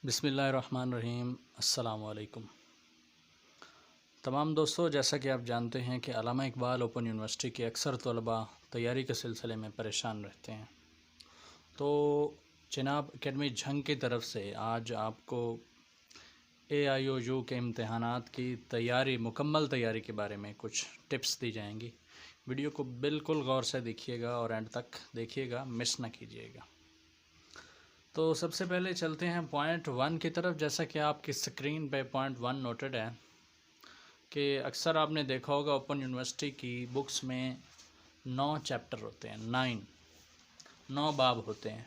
بسم اللہ الرحمن الرحیم۔ السلام علیکم تمام دوستو، جیسا کہ آپ جانتے ہیں کہ علامہ اقبال اوپن یونیورسٹی کے اکثر طلباء تیاری کے سلسلے میں پریشان رہتے ہیں، تو جناب اکیڈمی جھنگ کی طرف سے آج آپ کو AIOU کے امتحانات کی مکمل تیاری کے بارے میں کچھ ٹپس دی جائیں گی۔ ویڈیو کو بالکل غور سے دیکھیے گا اور اینڈ تک دیکھیے گا، مس نہ کیجیے گا۔ تو سب سے پہلے چلتے ہیں پوائنٹ 1 کی طرف۔ جیسا کہ آپ کی سکرین پہ پوائنٹ 1 نوٹڈ ہے کہ اکثر آپ نے دیکھا ہوگا اوپن یونیورسٹی کی بکس میں 9 چیپٹر ہوتے ہیں، 9 باب ہوتے ہیں۔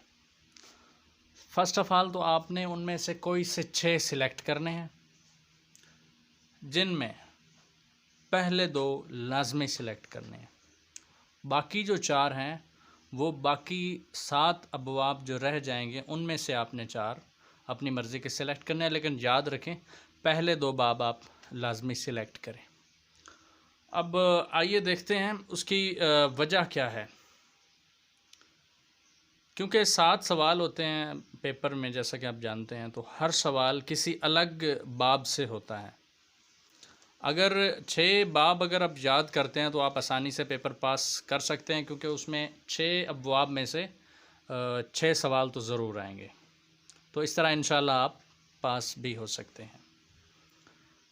فرسٹ آف آل تو آپ نے ان میں سے کوئی سے 6 سلیکٹ کرنے ہیں، جن میں پہلے 2 لازمی سلیکٹ کرنے ہیں۔ باقی جو 4 ہیں وہ باقی 7 ابواب جو رہ جائیں گے ان میں سے آپ نے 4 اپنی مرضی کے سلیکٹ کرنے ہیں، لیکن یاد رکھیں پہلے 2 باب آپ لازمی سلیکٹ کریں۔ اب آئیے دیکھتے ہیں اس کی وجہ کیا ہے۔ کیونکہ 7 سوال ہوتے ہیں پیپر میں، جیسا کہ آپ جانتے ہیں، تو ہر سوال کسی الگ باب سے ہوتا ہے۔ اگر 6 باب اگر آپ یاد کرتے ہیں تو آپ آسانی سے پیپر پاس کر سکتے ہیں، کیونکہ اس میں 6 ابواب میں سے 6 سوال تو ضرور آئیں گے، تو اس طرح انشاءاللہ آپ پاس بھی ہو سکتے ہیں۔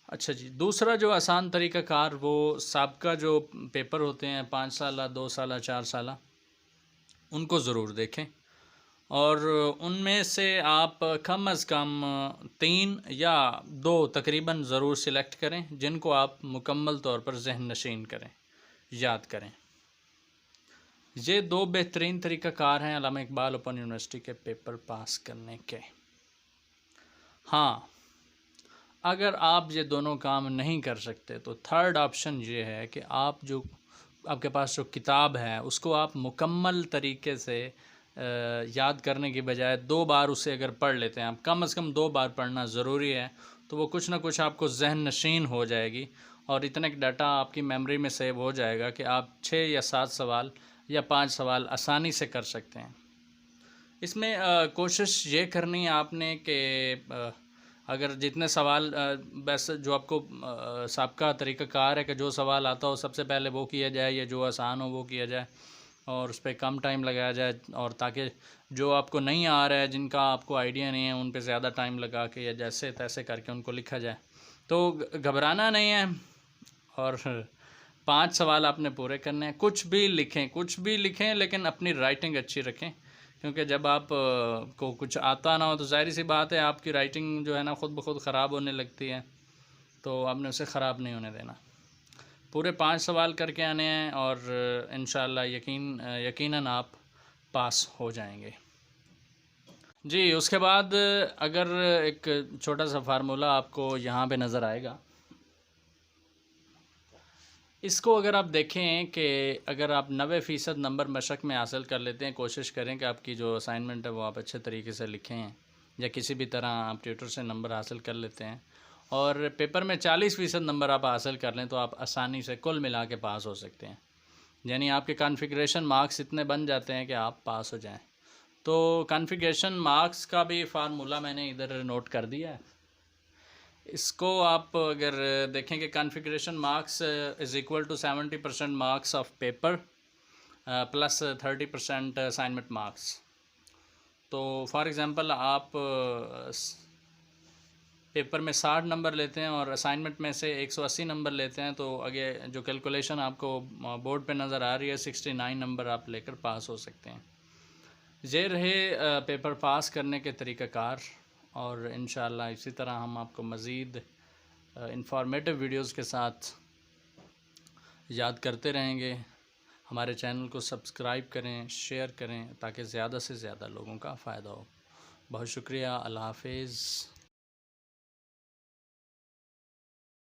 اچھا جی، دوسرا جو آسان طریقہ کار، وہ سابقہ جو پیپر ہوتے ہیں 5 سالہ، 2 سالہ، 4 سالہ، ان کو ضرور دیکھیں، اور ان میں سے آپ کم از کم 3 یا 2 تقریباً ضرور سلیکٹ کریں، جن کو آپ مکمل طور پر ذہن نشین کریں، یاد کریں۔ یہ 2 بہترین طریقہ کار ہیں علامہ اقبال اوپن یونیورسٹی کے پیپر پاس کرنے کے۔ ہاں، اگر آپ یہ دونوں کام نہیں کر سکتے تو تھرڈ آپشن یہ ہے کہ آپ کے پاس جو کتاب ہے اس کو آپ مکمل طریقے سے یاد کرنے کی بجائے 2 بار اسے اگر پڑھ لیتے ہیں، آپ کم از کم 2 بار پڑھنا ضروری ہے، تو وہ کچھ نہ کچھ آپ کو ذہن نشین ہو جائے گی، اور اتنا ڈیٹا آپ کی میموری میں سیو ہو جائے گا کہ آپ 6 یا 7 سوال یا 5 سوال آسانی سے کر سکتے ہیں۔ اس میں کوشش یہ کرنی ہے آپ نے کہ اگر جتنے سوال بس جو آپ کو سابقہ طریقہ کار ہے کہ جو سوال آتا ہو سب سے پہلے وہ کیا جائے، یا جو آسان ہو وہ کیا جائے، اور اس پہ کم ٹائم لگایا جائے، اور تاکہ جو آپ کو نہیں آ رہا ہے، جن کا آپ کو آئیڈیا نہیں ہے، ان پہ زیادہ ٹائم لگا کے یا جیسے تیسے کر کے ان کو لکھا جائے۔ تو گھبرانا نہیں ہے، اور 5 سوال آپ نے پورے کرنے ہیں۔ کچھ بھی لکھیں لیکن اپنی رائٹنگ اچھی رکھیں، کیونکہ جب آپ کو کچھ آتا نہ ہو تو ظاہر سی بات ہے آپ کی رائٹنگ جو ہے نا خود بخود خراب ہونے لگتی ہے، تو آپ نے اسے خراب نہیں ہونے دینا۔ پورے 5 سوال کر کے آنے ہیں، اور انشاءاللہ یقیناً آپ پاس ہو جائیں گے۔ جی، اس کے بعد اگر ایک چھوٹا سا فارمولہ آپ کو یہاں پہ نظر آئے گا، اس کو اگر آپ دیکھیں کہ اگر آپ 90% نمبر مشق میں حاصل کر لیتے ہیں، کوشش کریں کہ آپ کی جو اسائنمنٹ ہے وہ آپ اچھے طریقے سے لکھیں ہیں، یا کسی بھی طرح آپ ٹیوٹر سے نمبر حاصل کر لیتے ہیں، اور پیپر میں 40% نمبر آپ حاصل کر لیں، تو آپ آسانی سے کل ملا کے پاس ہو سکتے ہیں۔ یعنی آپ کے کانفیگریشن مارکس اتنے بن جاتے ہیں کہ آپ پاس ہو جائیں۔ تو کانفیگریشن مارکس کا بھی فارمولہ میں نے ادھر نوٹ کر دیا ہے۔ اس کو آپ اگر دیکھیں کہ configuration marks is equal to 70% marks of paper plus 30% assignment marks. تو فار ایگزامپل آپ پیپر میں 60 نمبر لیتے ہیں اور اسائنمنٹ میں سے 180 نمبر لیتے ہیں، تو آگے جو کیلکولیشن آپ کو بورڈ پہ نظر آ رہی ہے 69 نمبر آپ لے کر پاس ہو سکتے ہیں۔ یہ رہے پیپر پاس کرنے کے طریقہ کار، اور انشاءاللہ اسی طرح ہم آپ کو مزید انفارمیٹیو ویڈیوز کے ساتھ یاد کرتے رہیں گے۔ ہمارے چینل کو سبسکرائب کریں، شیئر کریں، تاکہ زیادہ سے زیادہ لوگوں کا فائدہ ہو۔ بہت شکریہ، اللہ حافظ۔